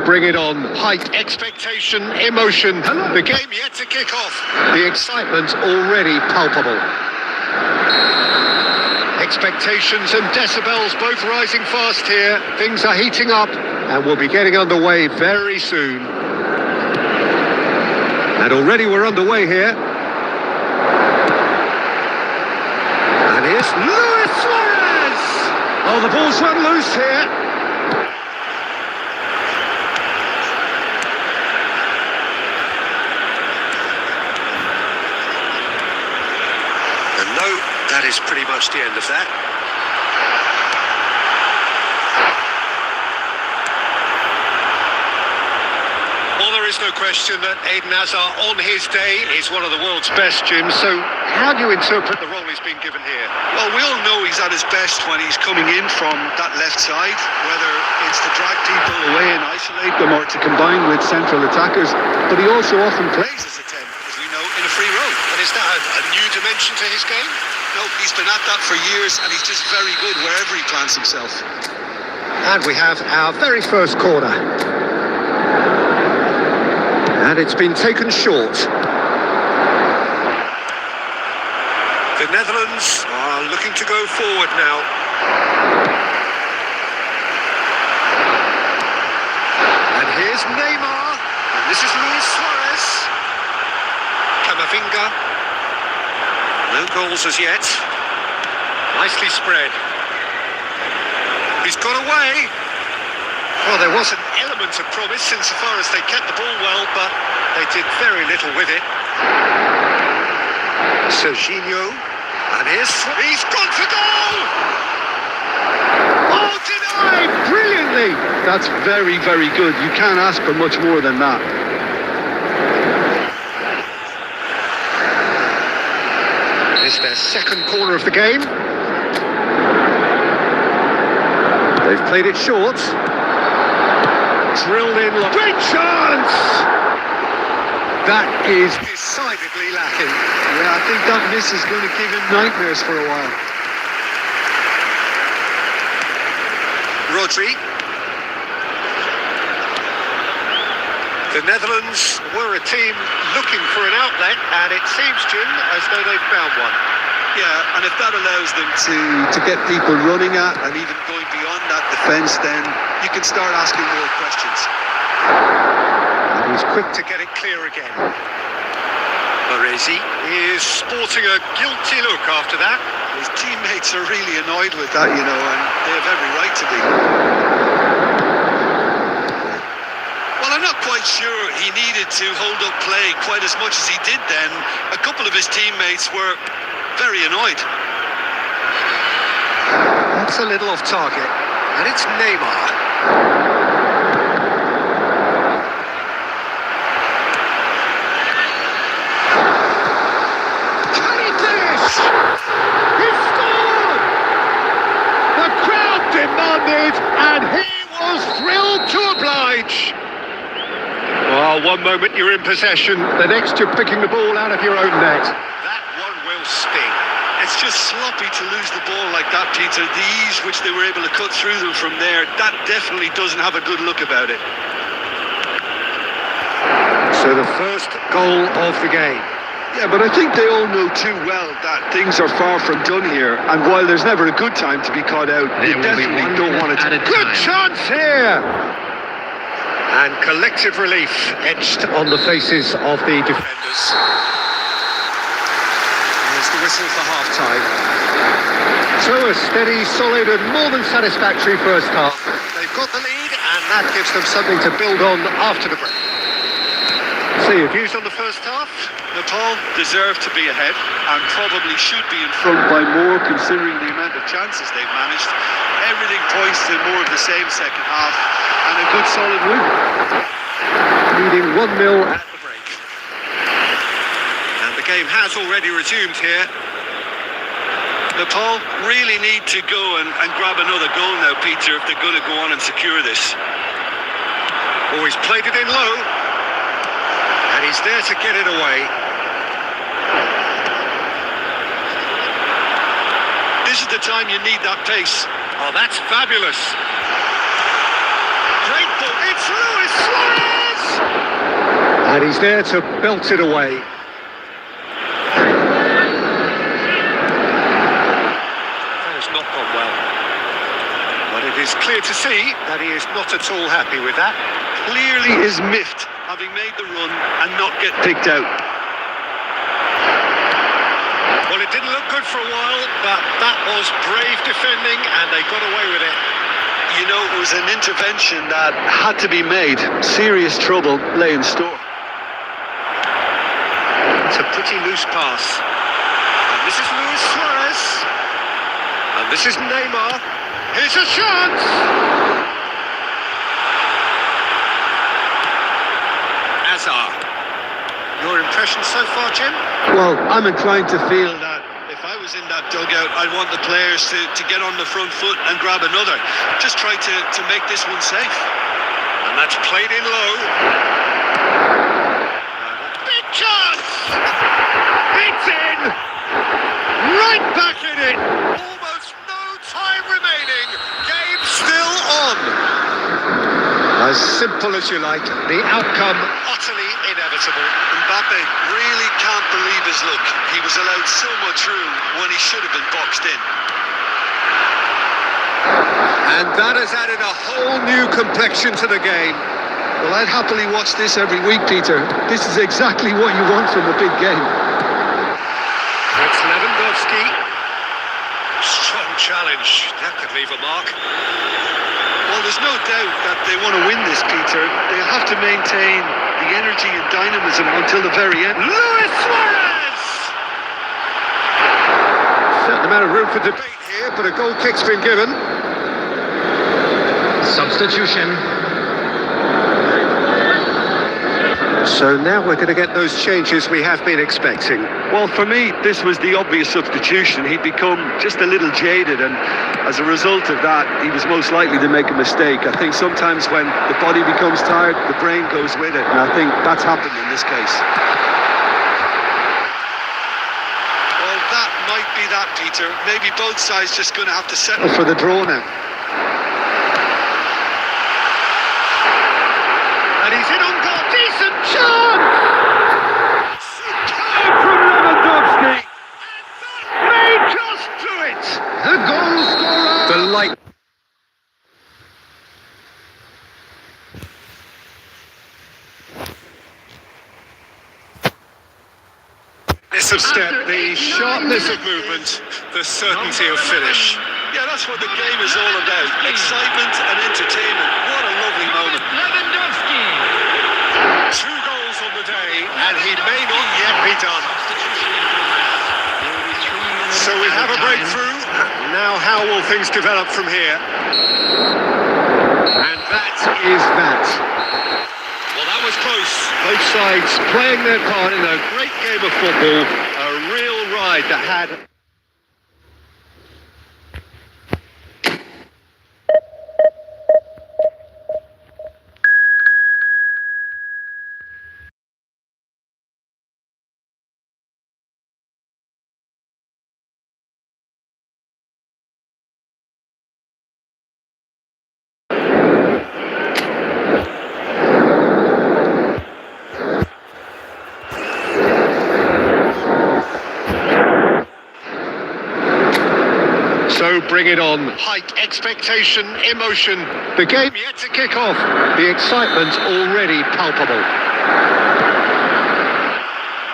bring it on. Height, expectation, emotion. The game yet to kick off. The excitement already palpable. Expectations and decibels both rising fast here. Things are heating up and we'll be getting underway very soon. And already we're underway here. And here's Luis Suarez! Oh, the ball's run loose here. And no, that is pretty much the end of that. Well, there is no question that Eden Hazard on his day is one of the world's best, Jim. So how do you interpret the role he's been given here? Well, we all know he's at his best when he's coming in from that left side, whether it's to drag people away and isolate them or to combine with central attackers. But he also often plays as a 10, as we know, in a free role. And is that a new dimension to his game? No, he's been at that for years and he's just very good wherever he plants himself. And we have our very first corner. And it's been taken short. The Netherlands are looking to go forward now. And here's Neymar. And this is Luis Suarez. Camavinga. No goals as yet. Nicely spread. He's got away. Well, there was an element of promise insofar as they kept the ball well, but they did very little with it. Serginho. And he's gone for goal! Oh, denied! Brilliantly! That's very, very good. You can't ask for much more than that. This is their second corner of the game. They've played it short. Drilled in. Great chance! That is decidedly lacking. Yeah, I think that miss is going to give him nightmares for a while. Rodri. The Netherlands were a team looking for an outlet, and it seems, Jim, as though they've found one. Yeah, and if that allows them to get people running at and even going beyond that defence, then you can start asking more questions. And he's quick to get it clear again. Baresi is sporting a guilty look after that. His teammates are really annoyed with that, you know, and they have every right to be. Well, I'm not quite sure he needed to hold up play quite as much as he did then. A couple of his teammates were very annoyed. That's a little off target, and it's Neymar. And he was thrilled to oblige. Well, one moment you're in possession, the next you're picking the ball out of your own net. That one will sting. It's just sloppy to lose the ball like that, Peter. The ease which they were able to cut through them from there, that definitely doesn't have a good look about it. So the first goal of the game. Yeah, but I think they all know too well that things are far from done here, and while there's never a good time to be caught out, they definitely don't want it to. Good chance here! And collective relief etched on the faces of the defenders. There's the whistle for half-time. So a steady, solid and more than satisfactory first half. They've got the lead and that gives them something to build on after the break. So your views on the first half? Nepal deserve to be ahead and probably should be in front by more considering the amount of chances they've managed. Everything points to more of the same second half and a good solid win. Leading 1-0 at the break. And the game has already resumed here. Nepal really need to go and grab another goal now, Peter, if they're going to go on and secure this. Always played it in low. And he's there to get it away. This is the time you need that pace. Oh, that's fabulous. Great ball. It's Luis Suarez! And he's there to belt it away. That has not gone well. But it is clear to see that he is not at all happy with that. Clearly is miffed, having made the run and not get picked out. Well, it didn't look good for a while, but that was brave defending and they got away with it. You know, it was an intervention that had to be made. Serious trouble lay in store. It's a pretty loose pass. And this is Luis Suarez. And this is Neymar. Here's a chance! Hajar. Your impression so far, Jim? Well, I'm inclined to feel that if I was in that dugout, I'd want the players to get on the front foot and grab another. Just try to make this one safe. And that's played in low. Big chance! It's in! Right back in it! Almost no time remaining. Game still on. As simple as you like. The outcome utterly inevitable. Mbappe really can't believe his luck. He was allowed so much room when he should have been boxed in. And that has added a whole new complexion to the game. Well, I'd happily watch this every week, Peter. This is exactly what you want from a big game. That's Lewandowski. Strong challenge. That could leave a mark. Well, there's no doubt that they want to win this, Peter. They'll have to maintain the energy and dynamism until the very end. Luis Suarez! Certain amount of room for debate here, but a goal kick's been given. Substitution. So now we're going to get those changes we have been expecting. Well, for me, this was the obvious substitution. He'd become just a little jaded, and as a result of that, he was most likely to make a mistake. I think sometimes when the body becomes tired, the brain goes with it, and I think that's happened in this case. Well, that might be that, Peter. Maybe both sides just going to have to settle for the draw now. And he's in on goal. Decent chance! Superb from Lewandowski! And that may just do it! The goal scorer! The light. Of step, the sharpness of movement, the certainty of finish. Yeah, that's what the game is all about. Excitement and entertainment. What a lovely moment. Lewandowski. 2 goals on the day, and he may not yet be done. So we have a breakthrough. Now how will things develop from here? And that is that. Well, that was close. Both sides playing their part in a great game of football. A real ride that had... So bring it on. Hype, expectation, emotion. The game yet to kick off. The excitement already palpable.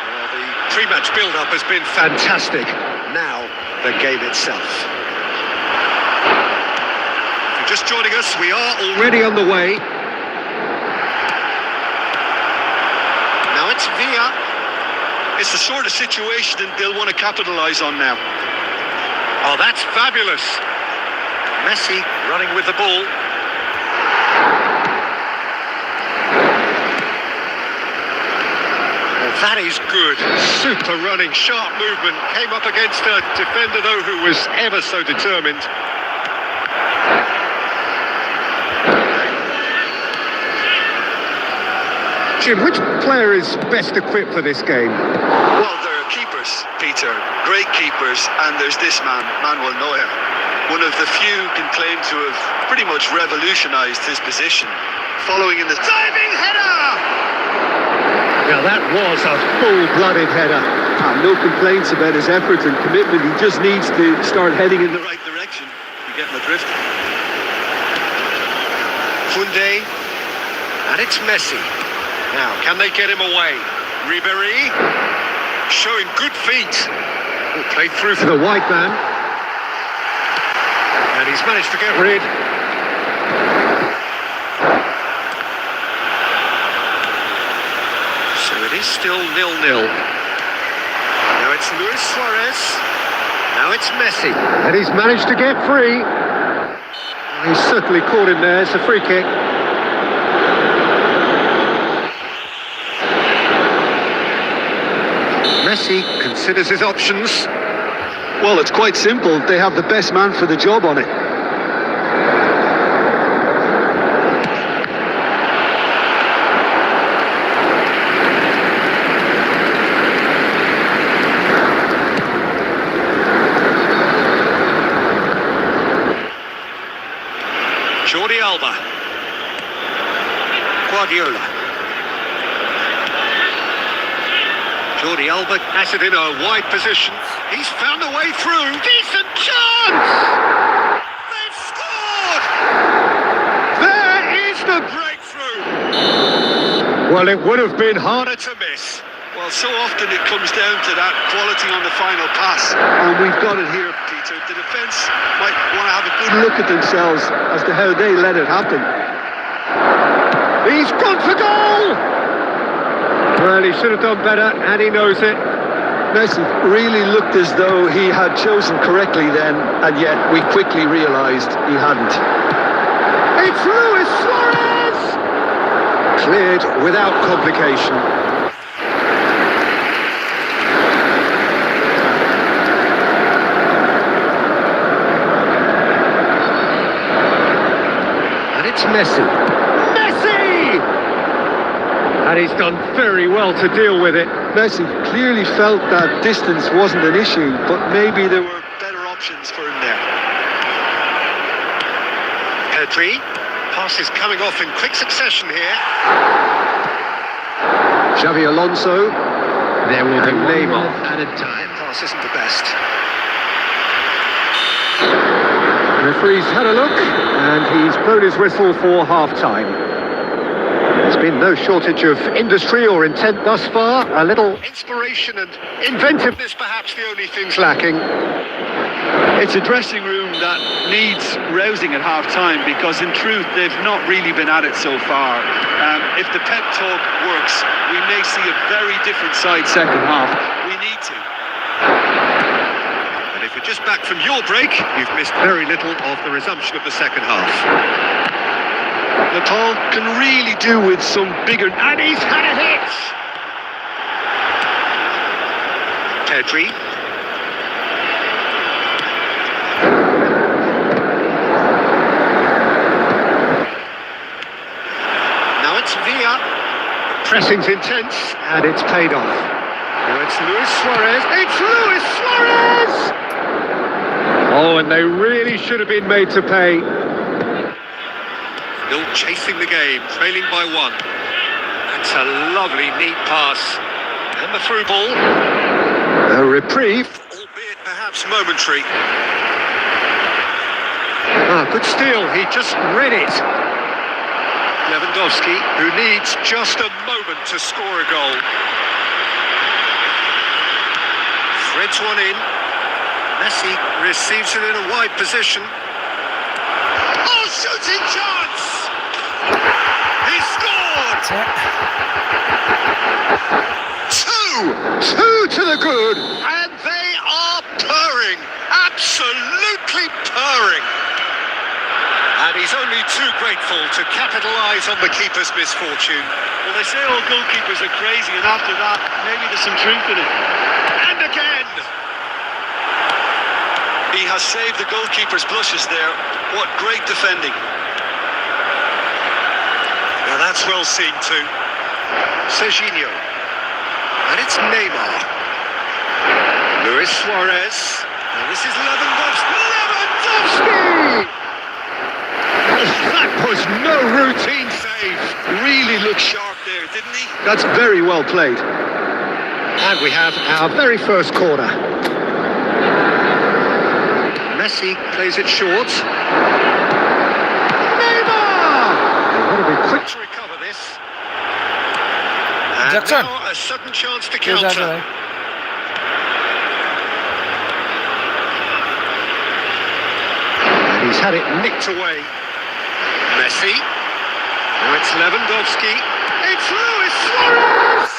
Well, the pre-match build-up has been fantastic. Now, the game itself. If you're just joining us, we are already on the way. Now it's Villa. It's the sort of situation they'll want to capitalise on now. Oh, that's fabulous. Messi running with the ball. Oh, that is good. Super running, sharp movement. Came up against a defender, though, who was ever so determined. Jim, which player is best equipped for this game? Well, there are keepers, Peter. Great keepers. And there's this man, Manuel Neuer. One of the few who can claim to have pretty much revolutionised his position. following in the Diving header! Now that was a full-blooded header. No complaints about his effort and commitment. He just needs to start heading in the right direction. You get my drift. Koundé, and it's Messi. Now, can they get him away? Ribéry, showing good feet. Oh, played through To the white man. and he's managed to get rid. So it is still 0-0. Now it's Luis Suarez. Now it's Messi. And he's managed to get free. He's certainly caught him there. It's a free kick. Messi considers his options. Well, it's quite simple. They have the best man for the job on it. Jordi Alba. Guardiola. Jordi Alba has it in a wide position. He's found a way through. Decent chance! They've scored! There is the breakthrough! Well, it would have been harder To miss. Well, so often it comes down to that quality on the final pass. And we've got it here, Peter. The defence might want to have a good look at themselves as to how they let it happen. He's gone for goal! Well, he should have done better, and he knows it. Messi really looked as though he had chosen correctly then, and yet we quickly realised he hadn't. It's Luis Suarez! Cleared without complication. And it's Messi. Messi! And he's done very well to deal with it. Messi clearly felt that distance wasn't an issue, but maybe there were better options for him there. Pedri. Pass is coming off in quick succession here. Xavi Alonso. There will be Neymar. Added time. Pass isn't the best. Referee's had a look, and he's blown his whistle for half-time. There's been no shortage of industry or intent thus far. A little Inspiration and inventiveness, perhaps the only things lacking. It's a dressing room that needs rousing at half-time because, in truth, they've not really been at it so far. If the pep talk works, we may see a very different side second half. We need to. And if you're just back from your break, you've missed very little of the resumption of the second half. Nepal can really do with some bigger... And he's had a hit! Pedri. Now it's Villa. Pressing's intense, and it's paid off. Now it's Luis Suarez. It's Luis Suarez! Oh, and they really should have been made to pay. Still chasing the game, trailing by one. That's a lovely, neat pass. And the through ball. A reprieve. Albeit perhaps momentary. Ah, good steal. He just read it. Lewandowski, who needs just a moment to score a goal. Threads one in. Messi receives it in a wide position. Oh, shooting chance! He scored! Two to the good, and they are purring, absolutely purring. And he's only too grateful to capitalise on the keeper's misfortune. Well, they say all goalkeepers are crazy, and after that, maybe there's some truth in it. And again! He has saved the goalkeeper's blushes there. What great defending. Now that's well seen too. Serginho. And it's Neymar. Luis Suarez. And this is Lewandowski. Lewandowski! That was no routine save. save. Really looked sharp there, didn't he? That's very well played. And we have our very first corner. Messi plays it short. Neymar! They've got to be quick to recover this. And Jackson. now a sudden chance to Here's that counter. way. And he's had it nicked away. Messi. Now it's Lewandowski. It's Luis Suarez!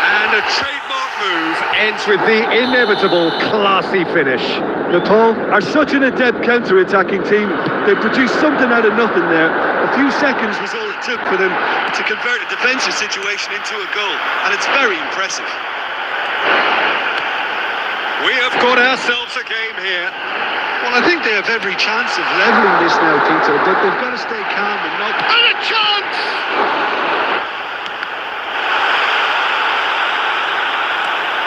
And a trademark move ends with the inevitable classy finish. Nepal are such an adept counter-attacking team. They produced something out of nothing there. A few seconds was all it took for them to convert a defensive situation into a goal, and it's very impressive. We have got ourselves a game here. Well, I think they have every chance of levelling this now, Peter, but they've got to stay calm and not... And a chance!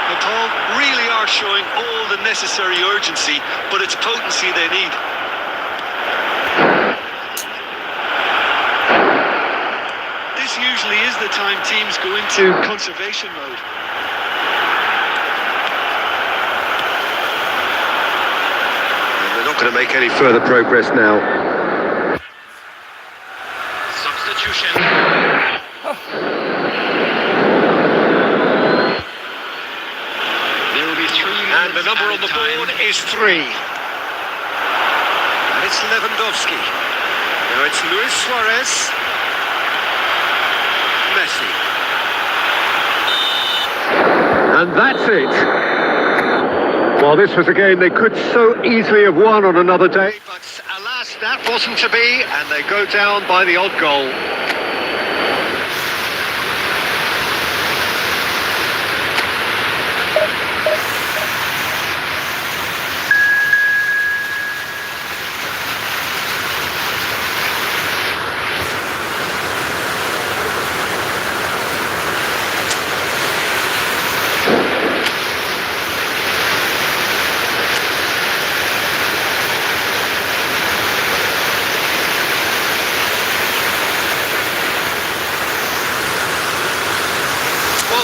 Nepal really are showing all the necessary urgency, but it's potency they need. This usually is the time teams go into conservation mode. They're not going to make any further progress now. Substitution. There will be 3 minutes. And the number on the board is 3. And it's Lewandowski. Now it's Luis Suarez. Messi. And that's it. Well, this was a game they could so easily have won on another day. But alas, that wasn't to be, and they go down by the odd goal.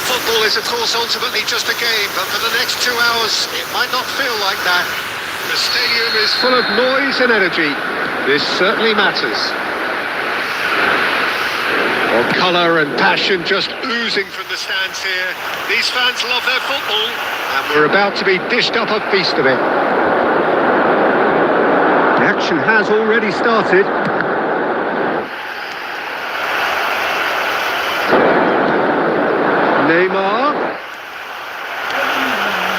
Football is, of course, ultimately just a game, but for the next 2 hours, it might not feel like that. The stadium is full of noise and energy. This certainly matters. Well, colour and passion just oozing from the stands here. These fans love their football, and we're about to be dished up a feast of it. The action has already started. Neymar.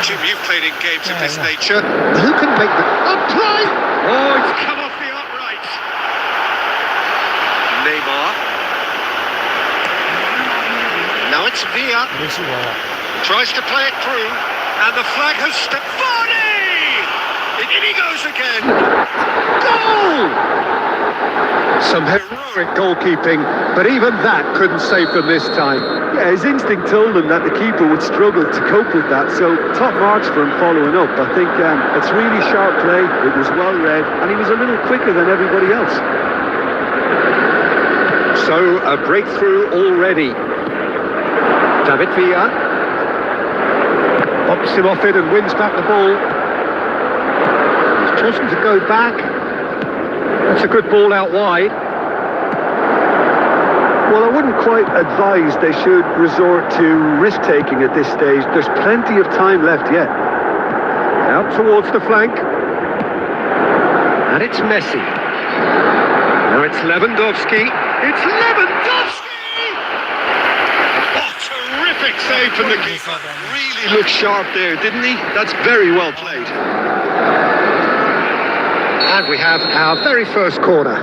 Jim, you've played in games of this nature. Who can make the... Upright! Oh, it's come off the upright. Neymar. Now it's Villa. Tries to play it through. And the flag has stepped... Vardy! In he goes again. Goal! Some heroic goalkeeping, but even that couldn't save them this time. Yeah, his instinct told him that the keeper would struggle to cope with that, so top marks for him following up. I think it's really sharp play, it was well read, and he was a little quicker than everybody else. So, a breakthrough already. David Villa pops him off it and wins back the ball. He's chosen to go back. That's a good ball out wide. Well, I wouldn't quite advise they should resort to risk-taking at this stage. There's plenty of time left yet. Out towards the flank. And it's Messi. Now it's Lewandowski. It's Lewandowski! Oh, terrific save from the keeper. Really looked sharp there, didn't he? That's very well played. And we have our very first corner.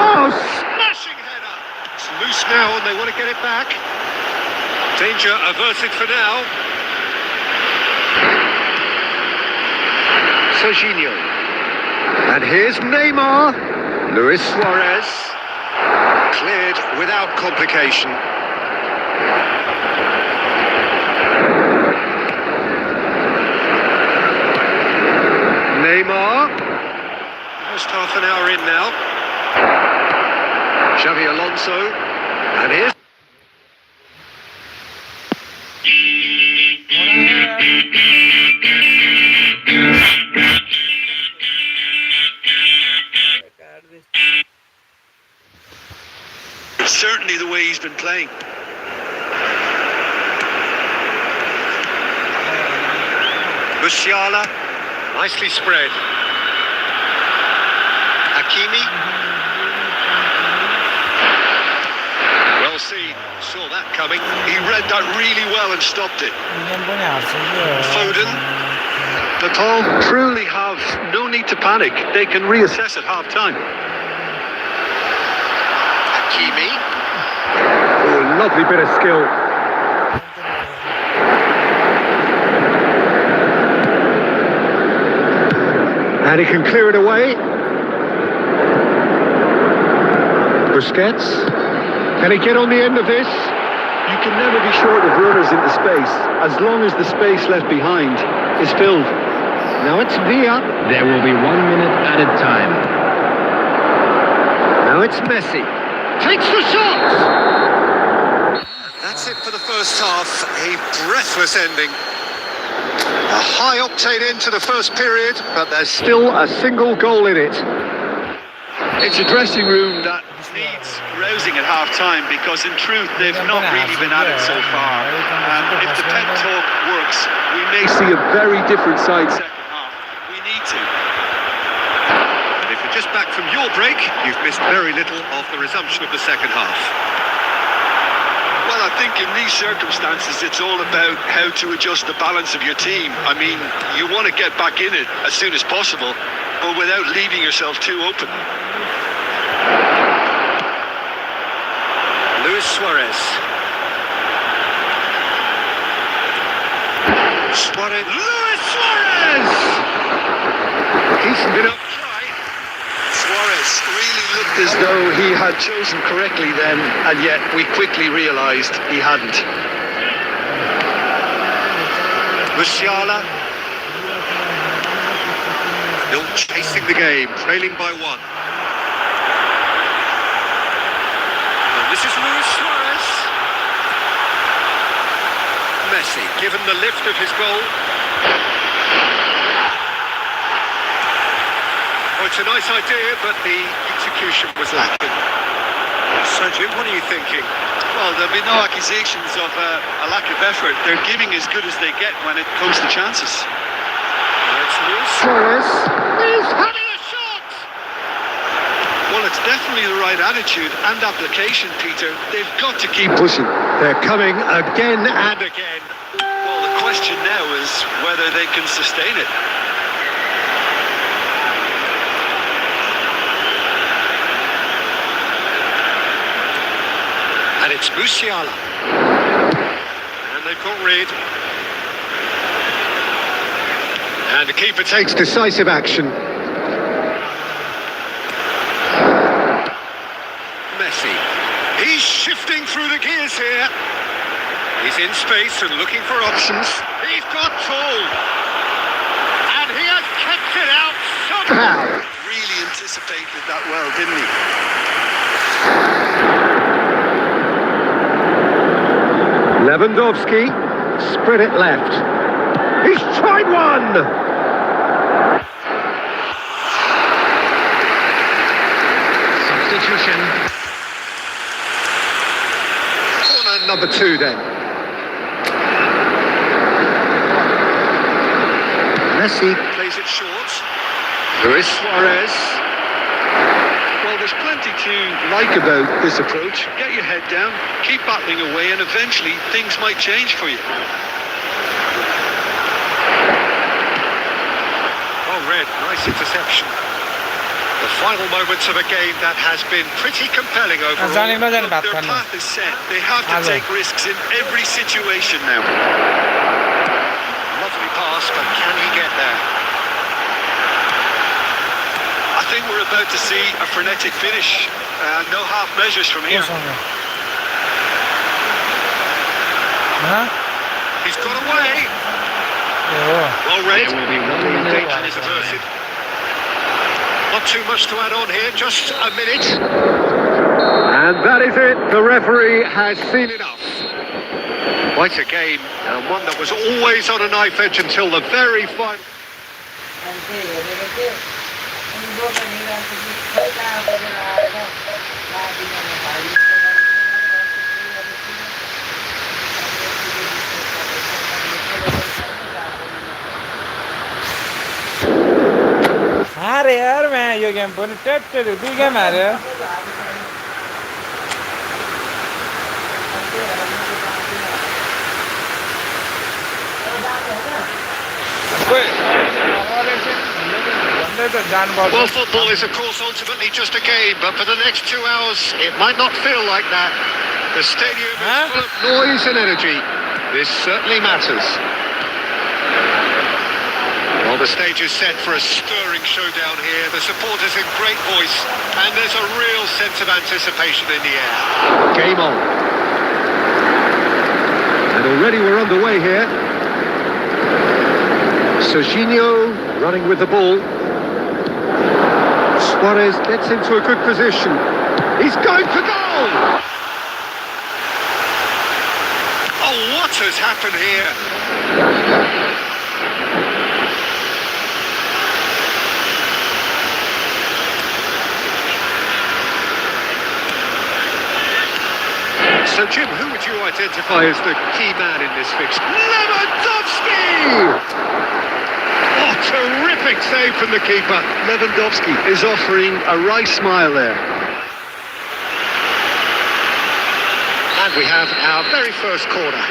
Oh, smashing header! It's loose now and they want to get it back. Danger averted for now. Serginho. And here's Neymar. Luis Suarez. Cleared without complication. Neymar. Almost half an hour in now. Xavi Alonso. And here's... Certainly the way he's been playing. Musiala. Nicely spread. Hakimi. Well seen. Saw that coming. He read that really well and stopped it. Foden. The Paul truly have no need to panic. They can reassess at half time. Hakimi. Oh, lovely bit of skill. And he can clear it away. Busquets. Can he get on the end of this? You can never be short of runners into space, as long as the space left behind is filled. Now it's Villa. There will be 1 minute added time. Now it's Messi. Takes the shot! That's it for the first half. A breathless ending. A high-octane end to the first period, but there's Still a single goal in it. It's a dressing room that needs rousing at half time, because in truth they've not really been at it so far. And if the pep talk works, we may see a very different side second half. We need to. And if you're just back from your break, you've missed very little of the resumption of the second half. Well, I think in these circumstances it's all about how to adjust the balance of your team. I mean, you want to get back in it as soon as possible, but without leaving yourself too open. Luis Suarez. Suarez. Luis Suarez! Decent Been enough. up try. Suarez really looked as though he had chosen correctly then, and yet we quickly realised he hadn't. Musiala. Still chasing the game, trailing by 1. And this is Luis Suarez. Messi, given the lift of his goal. Oh, it's a nice idea, but the execution was lacking. So, Jim, what are you thinking? Well, there'll be no accusations of a lack of effort. They're giving as good as they get when it comes to chances. It's Luis. Suarez. He's having a shot! Well, it's definitely the right attitude and application, Peter. They've got to keep Pushing. They're coming again and Again. Well, the question now is whether they can sustain it. And it's Musiala. And they've got rid. And the keeper takes... takes decisive action. Messi. He's shifting through the gears here. He's in space and looking for options. He's got tall. And he has kept it out somehow. Really anticipated that well, didn't he? Lewandowski. Spread it left. He's tried one! Substitution. Corner number 2 then. Messi. Plays it short. Luis Suarez. Well, there's plenty to like about this approach. Get your head down, keep battling away, and eventually things might change for you. Oh, Red, nice interception. The final moments of a game that has been pretty compelling overall. Their path is set. They have to take risks in every situation now. Lovely pass, but can he get there? I think we're about to see a frenetic finish. No half measures from here. He's got away. Well read. There will be 1 The minute danger added is time. averted. Not too much to add on here, just a minute. And that is it. The referee has seen enough. Quite a game, and one that was always on a knife edge until the very final. अरे यार मैं यो game पनि tape दुई game हार्यो Well, football is of course ultimately just a game, but for the next 2 hours it might not feel like that. The stadium is full of noise and energy. This certainly matters. Well, the stage is set for a stirring showdown here. The supporters in great voice, and there's a real sense of anticipation in the air. Game on. And already we're underway here. Serginho running with the ball. Suarez gets into a good position. He's going for goal! Oh, what has happened here? So, Jim, who would you identify as the key man in this fixture? Lewandowski! Oh, terrific save from the keeper. Lewandowski is offering a wry smile there. And we have our very first corner.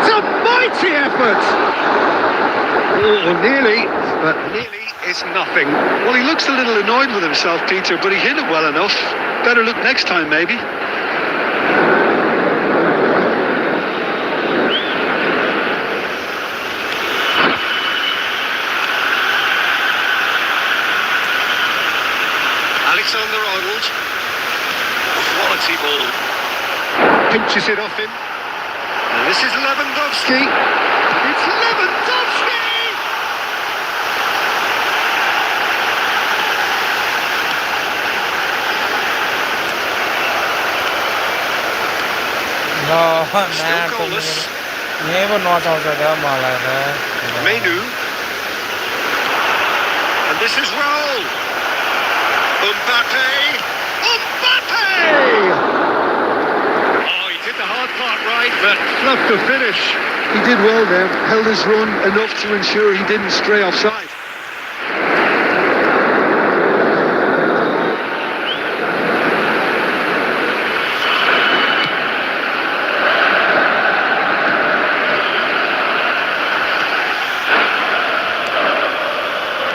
It's a mighty effort! Oh, nearly, but nearly is nothing. Well, he looks a little annoyed with himself, Peter, but he hit it well enough. Better look next time, maybe. Alexander-Arnold. Quality ball. Pinches it off him. And this is Lewandowski. It's Lewandowski! No, Still goalless. never not out of the Menu. And this is Raul. Mbappe! Mbappe! Oh, he did the hard part right, but Fluffed the finish. He did well there. Held his run enough to ensure he didn't stray offside.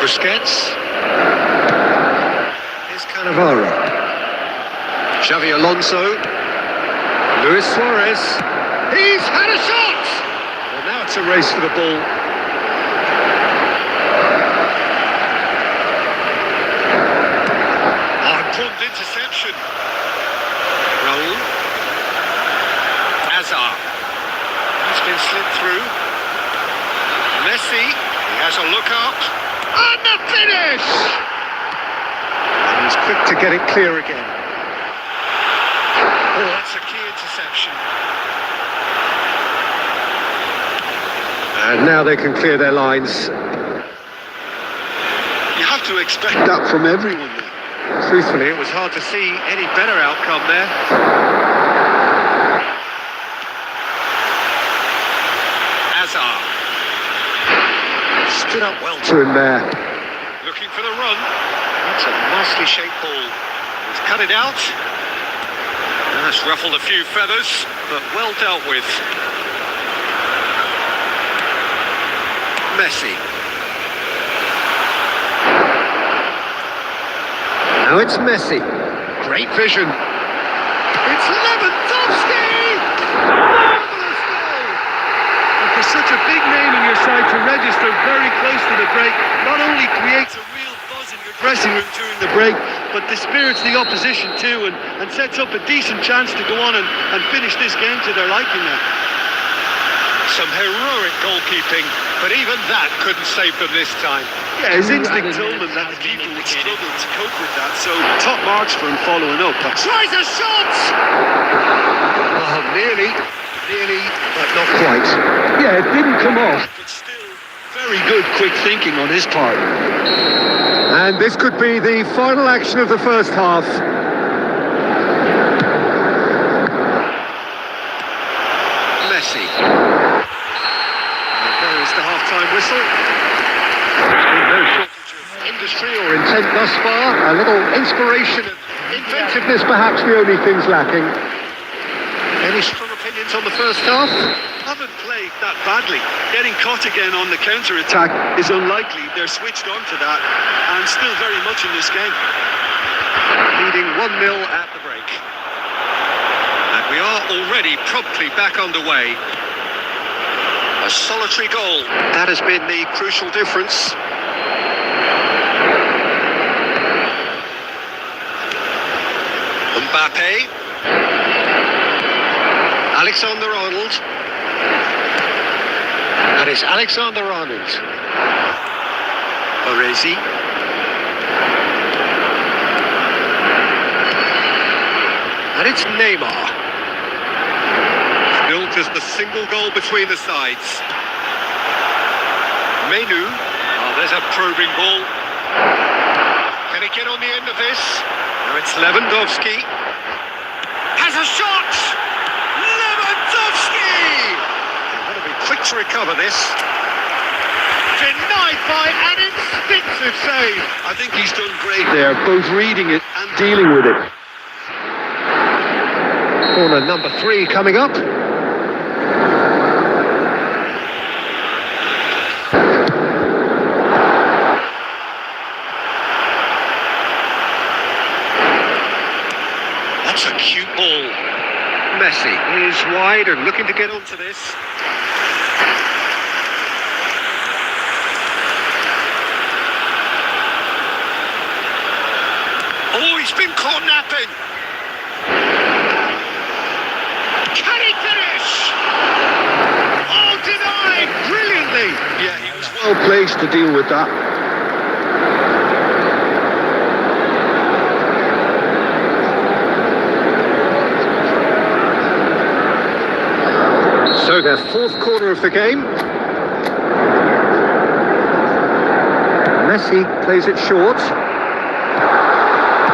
Busquets. Here's Cannavaro. Xavi Alonso. Luis Suarez. He's had a shot! Well, now it's a race for the ball. Oh, important interception. Raul. Hazard. He's been slid through. Messi. He has a look up. And the finish! And he's quick to get it clear again. Oh, that's a key interception. And now they can clear their lines. You have to expect That from everyone there. Truthfully, it was hard to see any better outcome there. Hazard. Stood up well. To him there. Looking for the run. That's a nicely shaped ball. He's cut it out. That's ruffled a few feathers, but well dealt with. Messi. Now it's Messi. Great vision. It's Lewandowski! Marvellous goal! And for such a big name in your side to register very close to the break, not only creates a real buzz was in your dressing room during the break, but dispirits the opposition too and sets up a decent chance to go on and finish this game to their liking now. Some heroic goalkeeping, but even that couldn't save them this time. Yeah, his instinct told him that the keeper would struggle to cope with that, so top marks for him following up. Tries a shot! Oh, nearly, but not quite. Yeah, it didn't come off, but still very good quick thinking on his part. And this could be the final action of the first half. Messi. And there is the half-time whistle. There's been no shortage of industry or intent thus far. A little inspiration and inventiveness, perhaps the only things lacking. Any strong opinions on the first half? Haven't played that badly. Getting caught again on the counter-attack is unlikely. They're switched on to that and still very much in this game. Leading 1-0 at the break. And we are already promptly back underway. A solitary goal. That has been the crucial difference. Mbappe. Alexander-Arnold. And it's Alexander-Arnold. Baresi. And it's Neymar. Still just a single goal between the sides. Menu. Oh, there's a probing ball. Can he get on the end of this? No, it's Lewandowski. Has a shot! Lewandowski! He's got to be quick to recover this. Denied by an instinctive save. I think he's done great there, both reading it and dealing with it. Corner number 3 coming up. That's a cute ball. Messi is wide and looking to get onto this. Oh, he's been caught napping. Can he finish? Oh, denied brilliantly. Yeah, he was well placed to deal with that. So their fourth corner of the game. Messi plays it short.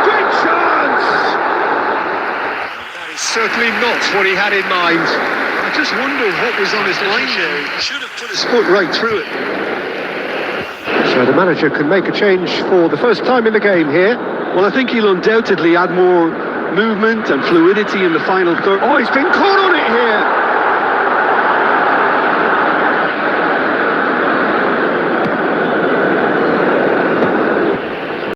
Great chance! That is certainly not what he had in mind. I just wonder what was on his mind there. He should have put his foot right through it. So the manager can make a change for the first time in the game here. Well, I think he'll undoubtedly add more movement and fluidity in the final third. Oh, he's been caught on it here.